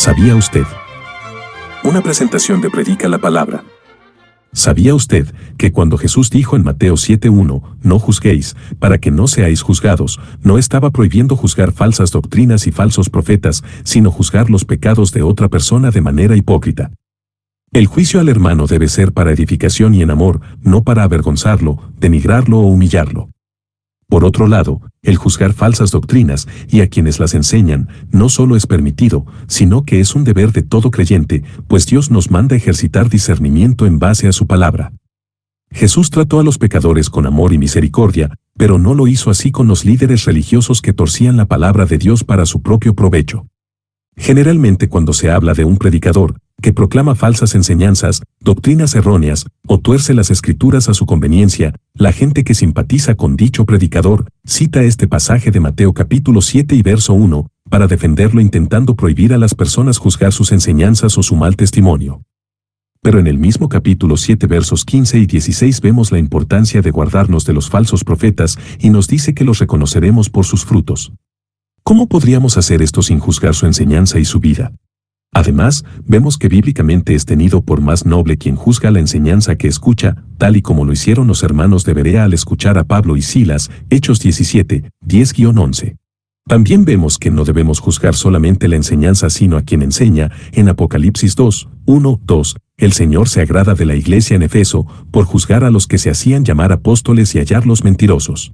¿Sabía usted? Una presentación de Predica la Palabra. ¿Sabía usted que cuando Jesús dijo en Mateo 7:1, no juzguéis, para que no seáis juzgados, no estaba prohibiendo juzgar falsas doctrinas y falsos profetas, sino juzgar los pecados de otra persona de manera hipócrita? El juicio al hermano debe ser para edificación y en amor, no para avergonzarlo, denigrarlo o humillarlo. Por otro lado, el juzgar falsas doctrinas y a quienes las enseñan no solo es permitido, sino que es un deber de todo creyente, pues Dios nos manda ejercitar discernimiento en base a su palabra. Jesús trató a los pecadores con amor y misericordia, pero no lo hizo así con los líderes religiosos que torcían la palabra de Dios para su propio provecho. Generalmente cuando se habla de un predicador que proclama falsas enseñanzas, doctrinas erróneas, o tuerce las escrituras a su conveniencia, la gente que simpatiza con dicho predicador cita este pasaje de Mateo capítulo 7 y verso 1, para defenderlo intentando prohibir a las personas juzgar sus enseñanzas o su mal testimonio. Pero en el mismo capítulo 7 versos 15 y 16 vemos la importancia de guardarnos de los falsos profetas y nos dice que los reconoceremos por sus frutos. ¿Cómo podríamos hacer esto sin juzgar su enseñanza y su vida? Además, vemos que bíblicamente es tenido por más noble quien juzga la enseñanza que escucha, tal y como lo hicieron los hermanos de Berea al escuchar a Pablo y Silas, Hechos 17, 10-11. También vemos que no debemos juzgar solamente la enseñanza sino a quien enseña, en Apocalipsis 2, 1, 2, el Señor se agrada de la iglesia en Efeso, por juzgar a los que se hacían llamar apóstoles y hallarlos mentirosos.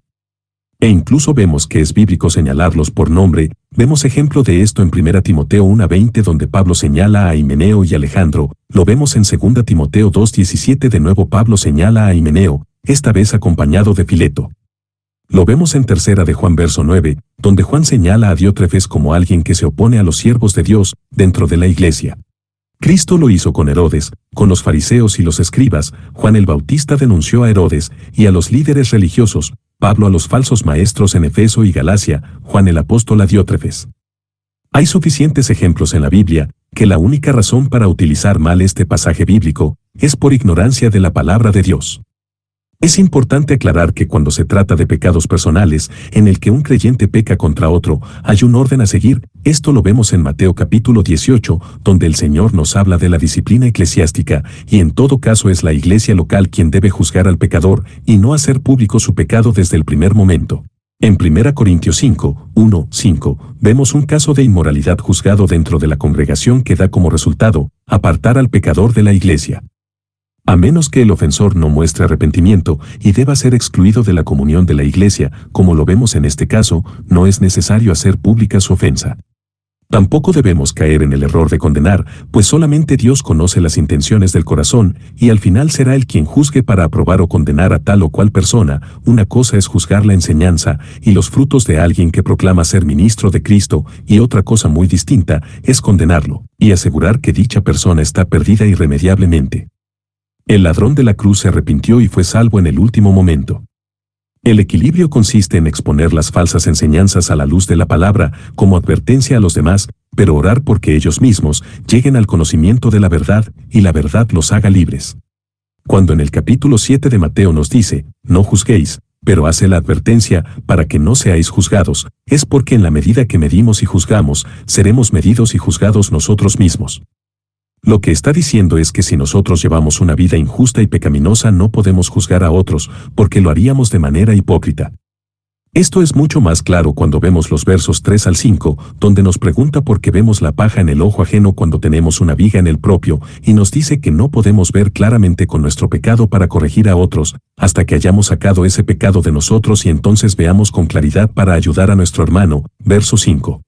E incluso vemos que es bíblico señalarlos por nombre. Vemos ejemplo de esto en 1 Timoteo 1:20 donde Pablo señala a Himeneo y Alejandro, lo vemos en 2 Timoteo 2:17 de nuevo Pablo señala a Himeneo, esta vez acompañado de Fileto. Lo vemos en 3 de Juan verso 9, donde Juan señala a Diótrefes como alguien que se opone a los siervos de Dios dentro de la iglesia. Cristo lo hizo con Herodes, con los fariseos y los escribas, Juan el Bautista denunció a Herodes y a los líderes religiosos, Pablo a los falsos maestros en Efeso y Galacia, Juan el apóstol a Diótrefes. Hay suficientes ejemplos en la Biblia que la única razón para utilizar mal este pasaje bíblico es por ignorancia de la palabra de Dios. Es importante aclarar que cuando se trata de pecados personales, en el que un creyente peca contra otro, hay un orden a seguir. Esto lo vemos en Mateo capítulo 18, donde el Señor nos habla de la disciplina eclesiástica, y en todo caso es la iglesia local quien debe juzgar al pecador, y no hacer público su pecado desde el primer momento. En 1 Corintios 5, 1, 5, vemos un caso de inmoralidad juzgado dentro de la congregación que da como resultado, apartar al pecador de la iglesia. A menos que el ofensor no muestre arrepentimiento y deba ser excluido de la comunión de la iglesia, como lo vemos en este caso, no es necesario hacer pública su ofensa. Tampoco debemos caer en el error de condenar, pues solamente Dios conoce las intenciones del corazón, y al final será Él quien juzgue para aprobar o condenar a tal o cual persona. Una cosa es juzgar la enseñanza y los frutos de alguien que proclama ser ministro de Cristo, y otra cosa muy distinta es condenarlo, y asegurar que dicha persona está perdida irremediablemente. El ladrón de la cruz se arrepintió y fue salvo en el último momento. El equilibrio consiste en exponer las falsas enseñanzas a la luz de la palabra como advertencia a los demás, pero orar porque ellos mismos lleguen al conocimiento de la verdad y la verdad los haga libres. Cuando en el capítulo 7 de Mateo nos dice, no juzguéis, pero hace la advertencia para que no seáis juzgados, es porque en la medida que medimos y juzgamos, seremos medidos y juzgados nosotros mismos. Lo que está diciendo es que si nosotros llevamos una vida injusta y pecaminosa no podemos juzgar a otros, porque lo haríamos de manera hipócrita. Esto es mucho más claro cuando vemos los versos 3 al 5, donde nos pregunta por qué vemos la paja en el ojo ajeno cuando tenemos una viga en el propio, y nos dice que no podemos ver claramente con nuestro pecado para corregir a otros, hasta que hayamos sacado ese pecado de nosotros y entonces veamos con claridad para ayudar a nuestro hermano. Verso 5.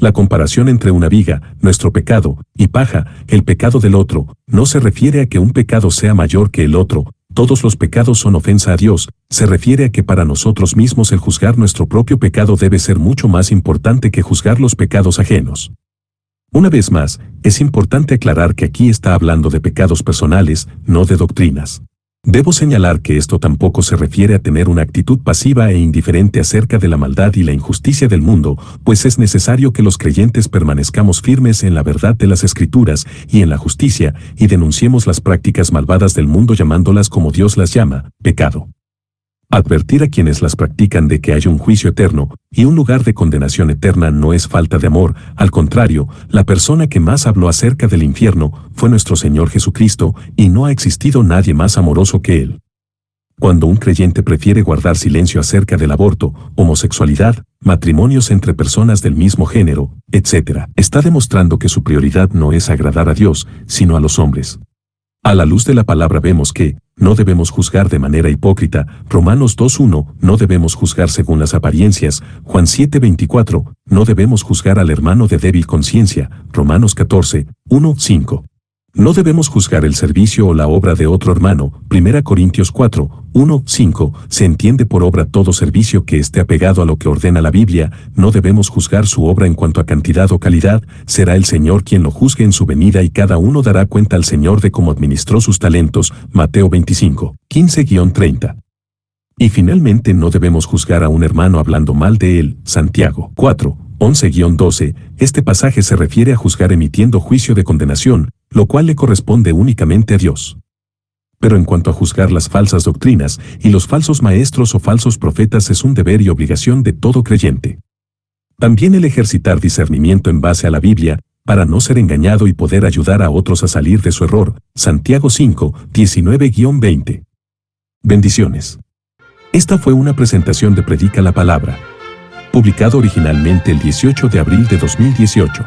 La comparación entre una viga, nuestro pecado, y paja, el pecado del otro, no se refiere a que un pecado sea mayor que el otro, todos los pecados son ofensa a Dios, se refiere a que para nosotros mismos el juzgar nuestro propio pecado debe ser mucho más importante que juzgar los pecados ajenos. Una vez más, es importante aclarar que aquí está hablando de pecados personales, no de doctrinas. Debo señalar que esto tampoco se refiere a tener una actitud pasiva e indiferente acerca de la maldad y la injusticia del mundo, pues es necesario que los creyentes permanezcamos firmes en la verdad de las Escrituras y en la justicia, y denunciemos las prácticas malvadas del mundo llamándolas como Dios las llama, pecado. Advertir a quienes las practican de que hay un juicio eterno y un lugar de condenación eterna no es falta de amor, al contrario, la persona que más habló acerca del infierno fue nuestro Señor Jesucristo y no ha existido nadie más amoroso que Él. Cuando un creyente prefiere guardar silencio acerca del aborto, homosexualidad, matrimonios entre personas del mismo género, etc., está demostrando que su prioridad no es agradar a Dios, sino a los hombres. A la luz de la palabra vemos que, no debemos juzgar de manera hipócrita, Romanos 2:1, no debemos juzgar según las apariencias, Juan 7:24, no debemos juzgar al hermano de débil conciencia, Romanos 14:1-5. No debemos juzgar el servicio o la obra de otro hermano, 1 Corintios 4:1-5, se entiende por obra todo servicio que esté apegado a lo que ordena la Biblia, no debemos juzgar su obra en cuanto a cantidad o calidad, será el Señor quien lo juzgue en su venida y cada uno dará cuenta al Señor de cómo administró sus talentos, Mateo 25:15-30. Y finalmente no debemos juzgar a un hermano hablando mal de él, Santiago 4:11-12, este pasaje se refiere a juzgar emitiendo juicio de condenación, lo cual le corresponde únicamente a Dios. Pero en cuanto a juzgar las falsas doctrinas y los falsos maestros o falsos profetas es un deber y obligación de todo creyente. También el ejercitar discernimiento en base a la Biblia, para no ser engañado y poder ayudar a otros a salir de su error, Santiago 5:19-20. Bendiciones. Esta fue una presentación de Predica la Palabra, publicado originalmente el 18 de abril de 2018.